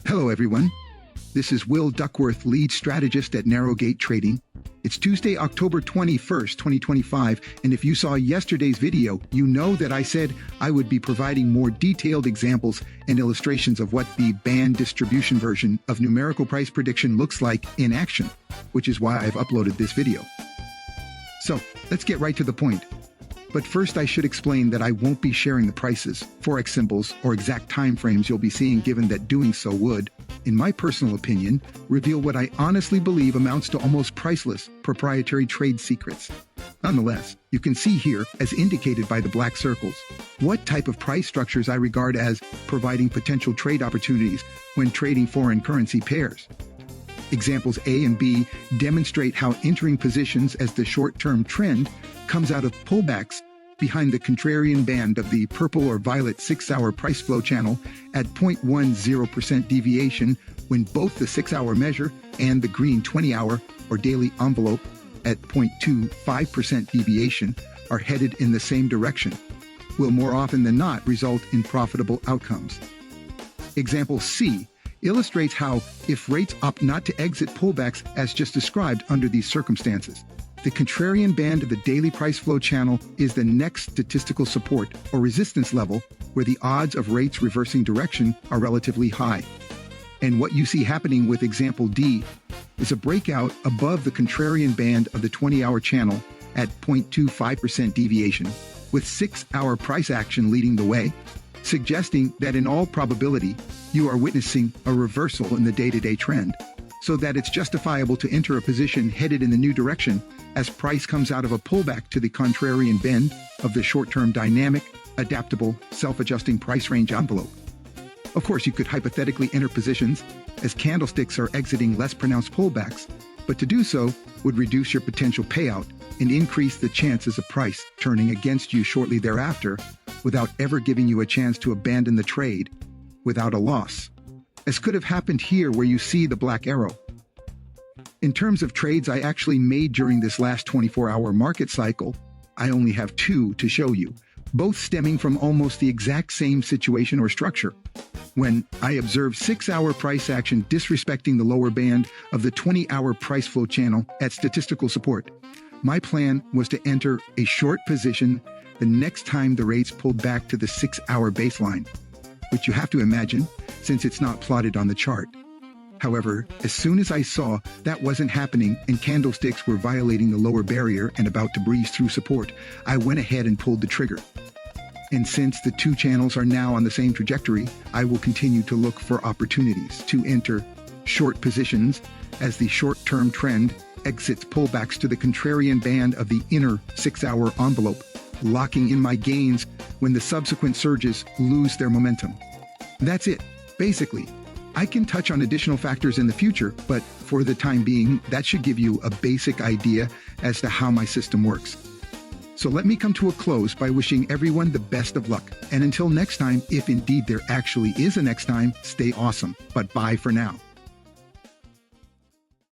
Hello, everyone. This is Will Duckworth, lead strategist at Narrowgate Trading. It's Tuesday, October 21st, 2025, and if you saw yesterday's video, you know that I said I would be providing more detailed examples and illustrations of what the band distribution version of numerical price prediction looks like in action, which is why I've uploaded this video. So, let's get right to the point. But first I should explain that I won't be sharing the prices, Forex symbols, or exact time frames you'll be seeing, given that doing so would, in my personal opinion, reveal what I honestly believe amounts to almost priceless proprietary trade secrets. Nonetheless, you can see here, as indicated by the black circles, what type of price structures I regard as providing potential trade opportunities when trading foreign currency pairs. Examples A and B demonstrate how entering positions as the short-term trend comes out of pullbacks behind the contrarian band of the purple or violet 6-hour price flow channel at 0.10% deviation when both the 6-hour measure and the green 20-hour or daily envelope at 0.25% deviation are headed in the same direction, will more often than not result in profitable outcomes. Example C illustrates how, if rates opt not to exit pullbacks as just described under these circumstances, the contrarian band of the daily price flow channel is the next statistical support or resistance level where the odds of rates reversing direction are relatively high. And what you see happening with example D is a breakout above the contrarian band of the 20-hour channel at 0.25% deviation, with 6-hour price action leading the way, suggesting that in all probability, you are witnessing a reversal in the day-to-day trend, so that it's justifiable to enter a position headed in the new direction as price comes out of a pullback to the contrarian bend of the short-term dynamic, adaptable, self-adjusting price range envelope. Of course, you could hypothetically enter positions as candlesticks are exiting less pronounced pullbacks, but to do so would reduce your potential payout and increase the chances of price turning against you shortly thereafter without ever giving you a chance to abandon the trade without a loss, as could have happened here where you see the black arrow. In terms of trades I actually made during this last 24-hour market cycle, I only have two to show you, both stemming from almost the exact same situation or structure. When I observed 6-hour price action disrespecting the lower band of the 20-hour price flow channel at statistical support, my plan was to enter a short position the next time the rates pulled back to the 6-hour baseline, which you have to imagine since it's not plotted on the chart. However, as soon as I saw that wasn't happening and candlesticks were violating the lower barrier and about to breeze through support, I went ahead and pulled the trigger. And since the two channels are now on the same trajectory, I will continue to look for opportunities to enter short positions as the short-term trend exits pullbacks to the contrarian band of the inner 6-hour envelope, locking in my gains when the subsequent surges lose their momentum. That's it. Basically, I can touch on additional factors in the future, but for the time being, that should give you a basic idea as to how my system works. So let me come to a close by wishing everyone the best of luck. And until next time, if indeed there actually is a next time, stay awesome. But bye for now.